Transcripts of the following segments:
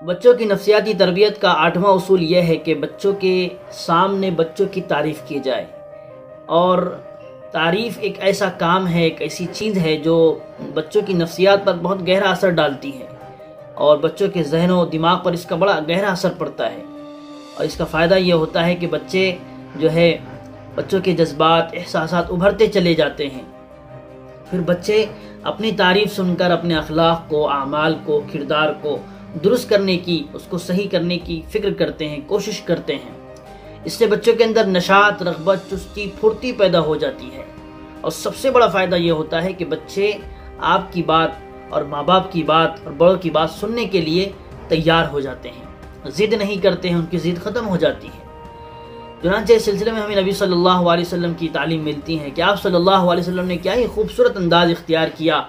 بچوں کی نفسیاتی تربیت کا 8واں اصول یہ ہے کہ بچوں کے سامنے بچوں کی تعریف کی جائے، اور تعریف ایک ایسا کام ہے، ایک ایسی چیز ہے جو بچوں کی نفسیات پر بہت گہرا اثر ڈالتی ہے، اور بچوں کے ذہن و دماغ پر اس کا بڑا گہرا اثر پڑتا ہے۔ اور اس کا فائدہ یہ ہوتا ہے کہ بچوں کے جذبات، احساسات ابھرتے چلے جاتے ہیں۔ پھر بچے اپنی تعریف سن کر اپنے اخلاق کو، اعمال کو، کردار کو درست کرنے کی، اس کو صحیح کرنے کی فکر کرتے ہیں، کوشش کرتے ہیں۔ اس سے بچوں کے اندر نشاط، رغبت، چستی، پھرتی پیدا ہو جاتی ہے۔ اور سب سے بڑا فائدہ یہ ہوتا ہے کہ بچے آپ کی بات اور ماں باپ کی بات اور بڑوں کی بات سننے کے لیے تیار ہو جاتے ہیں، ضد نہیں کرتے ہیں، ان کی ضد ختم ہو جاتی ہے۔ چنانچہ اس سلسلے میں ہمیں نبی صلی اللہ علیہ وسلم کی تعلیم ملتی ہے کہ آپ صلی اللہ علیہ وسلم نے کیا ہی خوبصورت انداز اختیار کیا،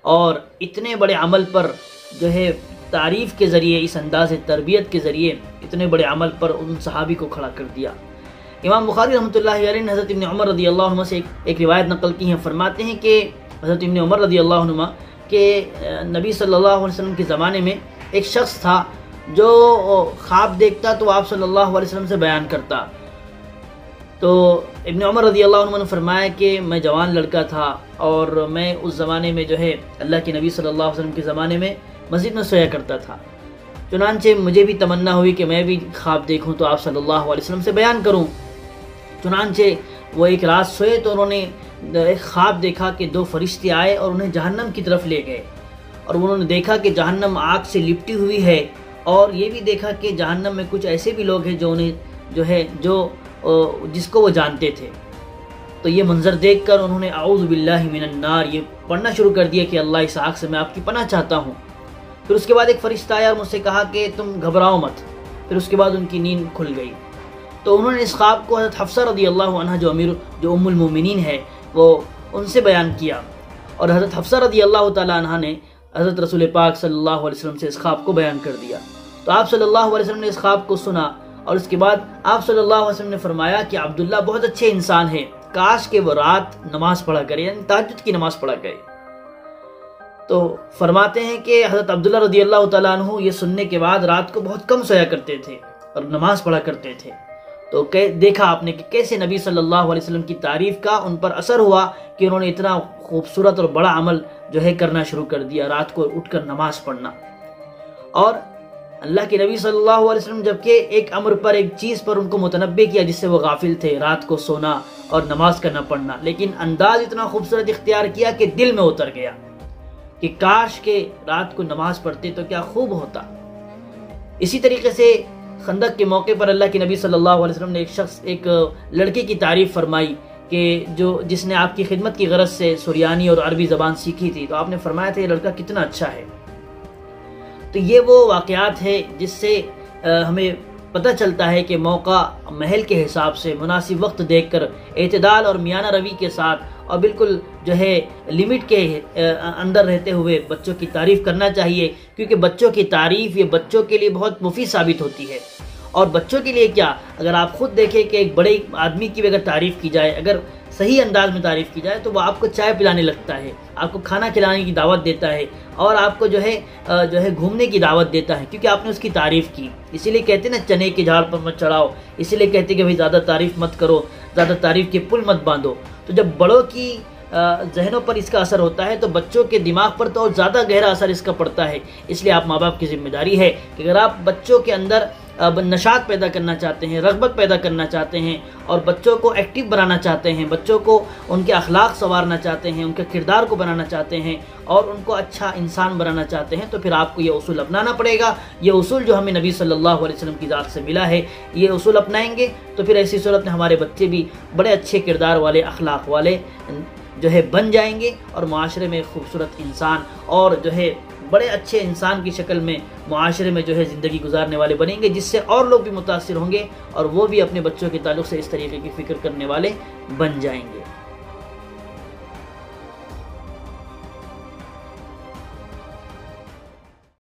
اور اتنے بڑے عمل پر تعریف کے ذریعے، اس انداز تربیت کے ذریعے اتنے بڑے عمل پر ان صحابی کو کھڑا کر دیا۔ امام بخاری رحمۃ اللہ علیہ نے حضرت ابن عمر رضی اللہ عنہ سے ایک روایت نقل کی ہے۔ فرماتے ہیں کہ حضرت ابن عمر رضی اللہ عنہ کہ نبی صلی اللہ علیہ وسلم کے زمانے میں ایک شخص تھا جو خواب دیکھتا تو آپ صلی اللہ علیہ وسلم سے بیان کرتا۔ تو ابن عمر رضی اللہ عنہ نے فرمایا کہ میں جوان لڑکا تھا، اور میں اس زمانے میں اللہ کے نبی صلی اللہ علیہ وسلم کے زمانے میں مسجد میں سویا کرتا تھا۔ چنانچہ مجھے بھی تمنا ہوئی کہ میں بھی خواب دیکھوں تو آپ صلی اللہ علیہ وسلم سے بیان کروں۔ چنانچہ وہ ایک رات سوئے تو انہوں نے ایک خواب دیکھا کہ 2 فرشتے آئے اور انہیں جہنم کی طرف لے گئے، اور انہوں نے دیکھا کہ جہنم آگ سے لپٹی ہوئی ہے، اور یہ بھی دیکھا کہ جہنم میں کچھ ایسے بھی لوگ ہیں جس کو وہ جانتے تھے۔ تو یہ منظر دیکھ کر انہوں نے اعوذ باللہ من النار یہ پڑھنا شروع کر دیا کہ اللہ اس آگ سے میں آپ کی پناہ چاہتا ہوں۔ پھر اس کے بعد ایک فرشتہ آیا اور مجھ سے کہا کہ تم گھبراؤ مت۔ پھر اس کے بعد ان کی نیند کھل گئی۔ تو انہوں نے اس خواب کو حضرت حفصہ رضی اللہ عنہ جو ام المومنین ہے وہ ان سے بیان کیا، اور حضرت حفصہ رضی اللہ تعالی عنہ نے حضرت رسول پاک صلی اللہ علیہ وسلم سے اس خواب کو بیان کر دیا۔ تو آپ صلی اللہ علیہ وسلم نے اس خواب کو سنا، اور اس کے بعد آپ صلی اللہ علیہ وسلم نے فرمایا کہ عبداللہ بہت اچھے انسان ہے، کاش کہ وہ رات نماز پڑھا کرے، یعنی تہجد کی نماز پڑھا کرے۔ تو فرماتے ہیں کہ حضرت عبداللہ رضی اللہ تعالیٰ عنہ یہ سننے کے بعد رات کو بہت کم سویا کرتے تھے اور نماز پڑھا کرتے تھے۔ تو دیکھا آپ نے کہ کیسے نبی صلی اللہ علیہ وسلم کی تعریف کا ان پر اثر ہوا کہ انہوں نے اتنا خوبصورت اور بڑا عمل کرنا شروع کر دیا، رات کو اٹھ کر نماز پڑھنا۔ اور اللہ کے نبی صلی اللہ علیہ وسلم جبکہ ایک امر پر، ایک چیز پر ان کو متنبع کیا جس سے وہ غافل تھے، رات کو سونا اور نماز کا نہ پڑھنا، لیکن انداز اتنا خوبصورت اختیار کیا کہ دل میں اتر گیا کہ کاش کہ رات کو نماز پڑھتے تو کیا خوب ہوتا۔ اسی طریقے سے خندق کے موقع پر اللہ کے نبی صلی اللہ علیہ وسلم نے ایک لڑکے کی تعریف فرمائی کہ جس نے آپ کی خدمت کی غرض سے سریانی اور عربی زبان سیکھی تھی، تو آپ نے فرمایا تھا یہ لڑکا کتنا اچھا ہے۔ تو یہ وہ واقعات ہے جس سے ہمیں پتہ چلتا ہے کہ موقع محل کے حساب سے مناسب وقت دیکھ کر اعتدال اور میانہ روی کے ساتھ اور بالکل لمٹ کے اندر رہتے ہوئے بچوں کی تعریف کرنا چاہیے، کیونکہ بچوں کی تعریف یہ بچوں کے لیے بہت مفید ثابت ہوتی ہے۔ اور بچوں کے لیے کیا، اگر آپ خود دیکھیں کہ ایک بڑے آدمی کی بھی اگر تعریف کی جائے، اگر صحیح انداز میں تعریف کی جائے، تو وہ آپ کو چائے پلانے لگتا ہے، آپ کو کھانا کھلانے کی دعوت دیتا ہے، اور آپ کو گھومنے کی دعوت دیتا ہے، کیونکہ آپ نے اس کی تعریف کی۔ اسی لیے کہتے ہیں نا چنے کے جھاڑ پر مت چڑھاؤ، اسی لیے کہتے ہیں کہ بھائی زیادہ تعریف مت کرو، زیادہ تعریف کے پل مت باندھو۔ تو جب بڑوں کی ذہنوں پر اس کا اثر ہوتا ہے تو بچوں کے دماغ پر تو اور زیادہ گہرا اثر اس کا پڑتا ہے۔ اس لیے آپ ماں باپ کی ذمہ داری ہے کہ اگر آپ بچوں کے اندر نشاط پیدا کرنا چاہتے ہیں، رغبت پیدا کرنا چاہتے ہیں، اور بچوں کو ایکٹیو بنانا چاہتے ہیں، بچوں کو ان کے اخلاق سنوارنا چاہتے ہیں، ان کے کردار کو بنانا چاہتے ہیں، اور ان کو اچھا انسان بنانا چاہتے ہیں، تو پھر آپ کو یہ اصول اپنانا پڑے گا۔ یہ اصول جو ہمیں نبی صلی اللہ علیہ وسلم کی ذات سے ملا ہے، یہ اصول اپنائیں گے تو پھر ایسی صورت میں ہمارے بچے بھی بڑے اچھے کردار والے، اخلاق والے بن جائیں گے، اور معاشرے میں خوبصورت انسان اور بڑے اچھے انسان کی شکل میں معاشرے میں زندگی گزارنے والے بنیں گے، جس سے اور لوگ بھی متاثر ہوں گے، اور وہ بھی اپنے بچوں کے تعلق سے اس طریقے کی فکر کرنے والے بن جائیں گے۔